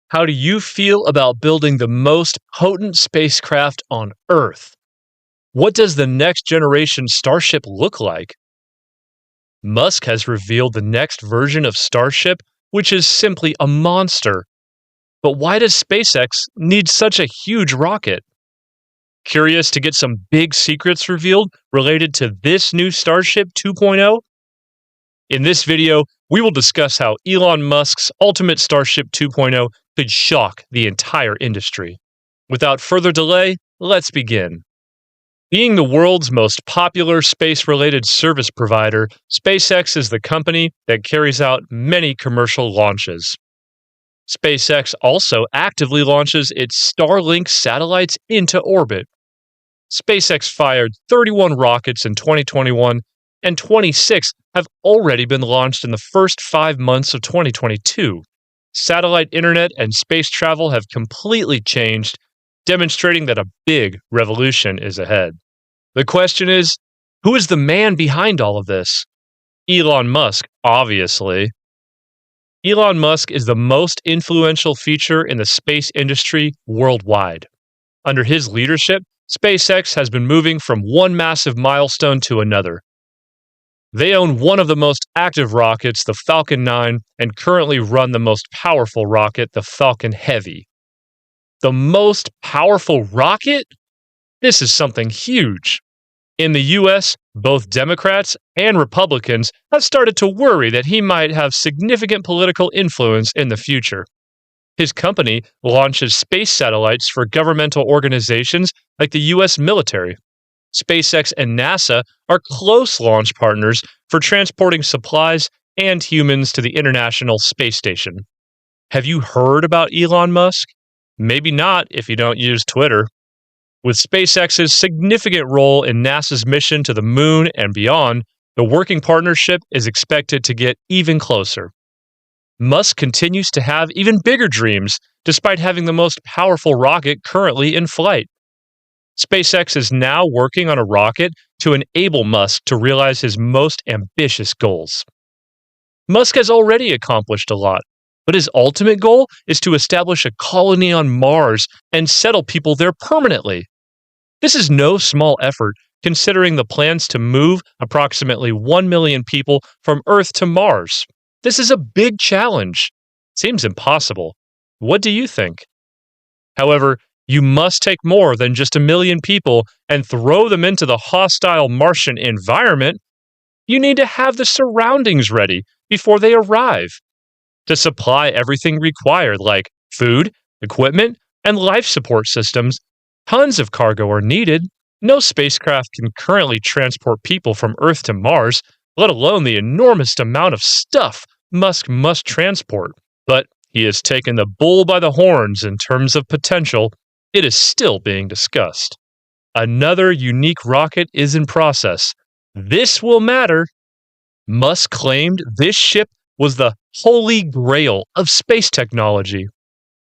How do you feel about building the most potent spacecraft on Earth? What does the next generation Starship look like? Musk has revealed the next version of Starship, which is simply a monster. But why does SpaceX need such a huge rocket? Curious to get some big secrets revealed related to this new Starship 2.0? In this video, we will discuss how Elon Musk's ultimate Starship 2.0 could shock the entire industry. Without further delay, let's begin. Being the world's most popular space-related service provider, SpaceX is the company that carries out many commercial launches. SpaceX also actively launches its Starlink satellites into orbit. SpaceX fired 31 rockets in 2021, and 26 have already been launched in the first 5 months of 2022. Satellite internet and space travel have completely changed, demonstrating that a big revolution is ahead. The question is, who is the man behind all of this? Elon Musk, obviously. Elon Musk is the most influential feature in the space industry worldwide. Under his leadership, SpaceX has been moving from one massive milestone to another. They own one of the most active rockets, the Falcon 9, and currently run the most powerful rocket, the Falcon Heavy. The most powerful rocket? This is something huge. In the US, both Democrats and Republicans have started to worry that he might have significant political influence in the future. His company launches space satellites for governmental organizations like the US military. SpaceX and NASA are close launch partners for transporting supplies and humans to the International Space Station. Have you heard about Elon Musk? Maybe not if you don't use Twitter. With SpaceX's significant role in NASA's mission to the moon and beyond, the working partnership is expected to get even closer. Musk continues to have even bigger dreams, despite having the most powerful rocket currently in flight. SpaceX is now working on a rocket to enable Musk to realize his most ambitious goals. Musk has already accomplished a lot, but his ultimate goal is to establish a colony on Mars and settle people there permanently. This is no small effort, considering the plans to move approximately 1 million people from Earth to Mars. This is a big challenge. Seems impossible. What do you think? However, you must take more than just 1 million people and throw them into the hostile Martian environment. You need to have the surroundings ready before they arrive. To supply everything required, like food, equipment, and life support systems, tons of cargo are needed. No spacecraft can currently transport people from Earth to Mars, let alone the enormous amount of stuff Musk must transport. But he has taken the bull by the horns in terms of potential. It is still being discussed. Another unique rocket is in process. This will matter. Musk claimed this ship was the holy grail of space technology.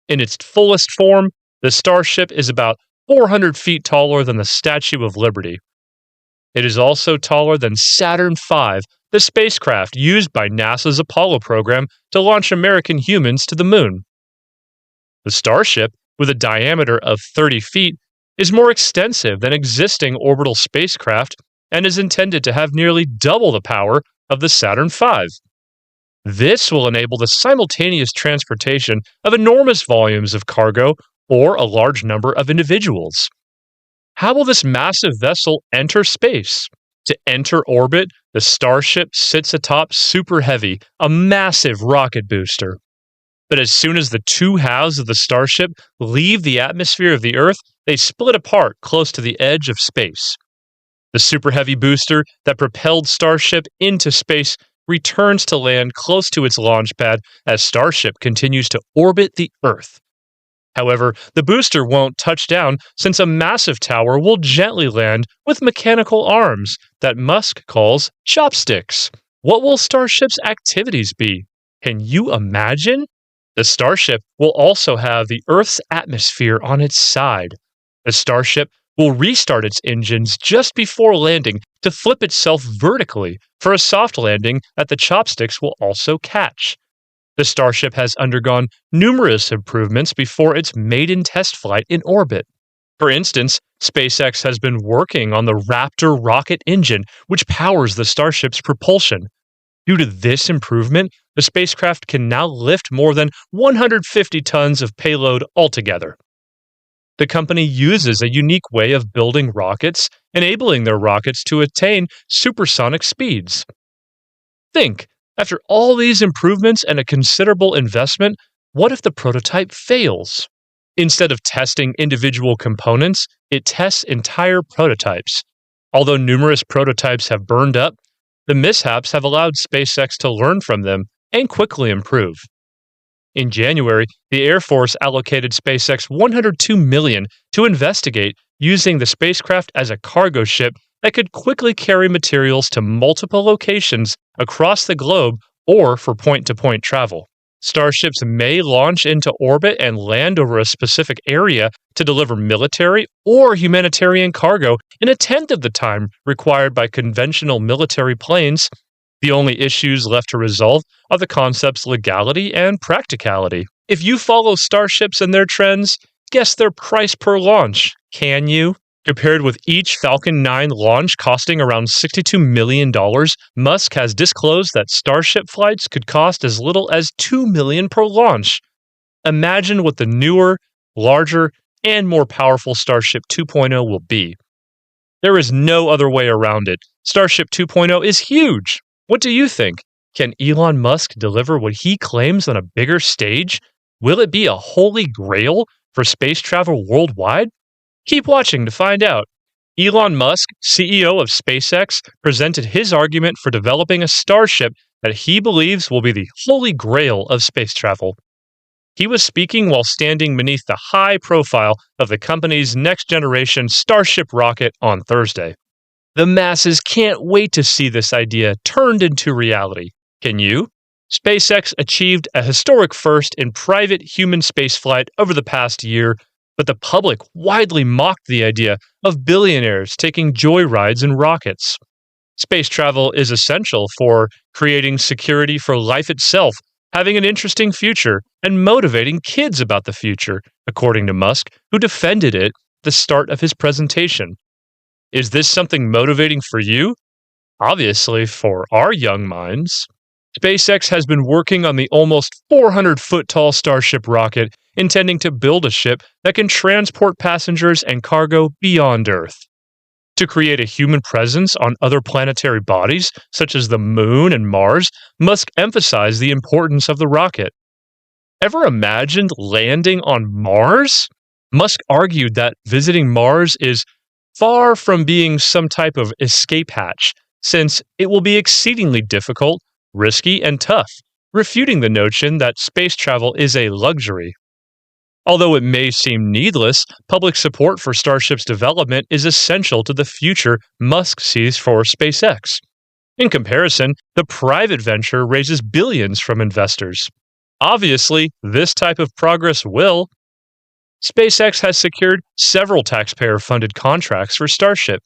In its fullest form, the Starship is about 400 feet taller than the Statue of Liberty. It is also taller than Saturn V, the spacecraft used by NASA's Apollo program to launch American humans to the moon. The Starship, with a diameter of 30 feet, is more extensive than existing orbital spacecraft and is intended to have nearly double the power of the Saturn V. This will enable the simultaneous transportation of enormous volumes of cargo or a large number of individuals. How will this massive vessel enter space? To enter orbit, the Starship sits atop Super Heavy, a massive rocket booster. But as soon as the two halves of the Starship leave the atmosphere of the Earth, they split apart close to the edge of space. The Super Heavy booster that propelled Starship into space returns to land close to its launch pad as Starship continues to orbit the Earth. However, the booster won't touch down since a massive tower will gently land with mechanical arms that Musk calls chopsticks. What will Starship's activities be? Can you imagine? The Starship will also have the Earth's atmosphere on its side. The Starship will restart its engines just before landing to flip itself vertically for a soft landing that the chopsticks will also catch. The Starship has undergone numerous improvements before its maiden test flight in orbit. For instance, SpaceX has been working on the Raptor rocket engine, which powers the Starship's propulsion. Due to this improvement, the spacecraft can now lift more than 150 tons of payload altogether. The company uses a unique way of building rockets, enabling their rockets to attain supersonic speeds. Think, after all these improvements and a considerable investment, what if the prototype fails? Instead of testing individual components, it tests entire prototypes. Although numerous prototypes have burned up, the mishaps have allowed SpaceX to learn from them and quickly improve. In January, the Air Force allocated SpaceX $102 million to investigate using the spacecraft as a cargo ship that could quickly carry materials to multiple locations across the globe or for point-to-point travel. Starships may launch into orbit and land over a specific area to deliver military or humanitarian cargo in a tenth of the time required by conventional military planes. The only issues left to resolve are the concept's legality and practicality. If you follow starships and their trends, guess their price per launch, can you? Compared with each Falcon 9 launch costing around $62 million, Musk has disclosed that Starship flights could cost as little as $2 million per launch. Imagine what the newer, larger, and more powerful Starship 2.0 will be. There is no other way around it. Starship 2.0 is huge. What do you think? Can Elon Musk deliver what he claims on a bigger stage? Will it be a holy grail for space travel worldwide? Keep watching to find out. Elon Musk, CEO of SpaceX, presented his argument for developing a Starship that he believes will be the holy grail of space travel. He was speaking while standing beneath the high profile of the company's next-generation Starship rocket on Thursday. The masses can't wait to see this idea turned into reality. Can you? SpaceX achieved a historic first in private human spaceflight over the past year, but the public widely mocked the idea of billionaires taking joyrides in rockets. Space travel is essential for creating security for life itself, having an interesting future, and motivating kids about the future, according to Musk, who defended it at the start of his presentation. Is this something motivating for you? Obviously, for our young minds. SpaceX has been working on the almost 400-foot tall Starship rocket, intending to build a ship that can transport passengers and cargo beyond Earth. To create a human presence on other planetary bodies, such as the Moon and Mars, Musk emphasized the importance of the rocket. Ever imagined landing on Mars? Musk argued that visiting Mars is far from being some type of escape hatch, since it will be exceedingly difficult, risky, and tough, refuting the notion that space travel is a luxury. Although it may seem needless, public support for Starship's development is essential to the future Musk sees for SpaceX. In comparison, the private venture raises billions from investors. Obviously, this type of progress will. SpaceX has secured several taxpayer-funded contracts for Starship.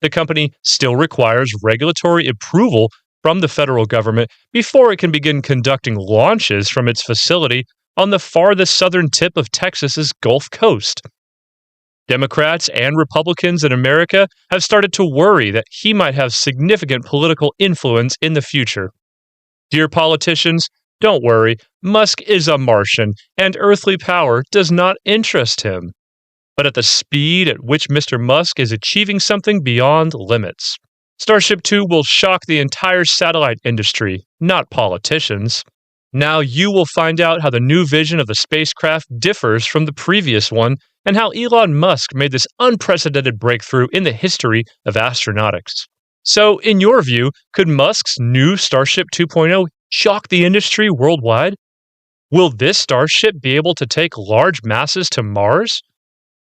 The company still requires regulatory approval from the federal government before it can begin conducting launches from its facility on the farthest southern tip of Texas's Gulf Coast. Democrats and Republicans in America have started to worry that he might have significant political influence in the future. Dear politicians, don't worry, Musk is a Martian, and earthly power does not interest him. But at the speed at which Mr. Musk is achieving something beyond limits. Starship 2 will shock the entire satellite industry, not politicians. Now you will find out how the new vision of the spacecraft differs from the previous one, and how Elon Musk made this unprecedented breakthrough in the history of astronautics. So, in your view, could Musk's new Starship 2.0 shock the industry worldwide? Will this Starship be able to take large masses to Mars?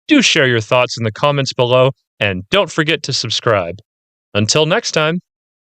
Do share your thoughts in the comments below, and don't forget to subscribe. Until next time.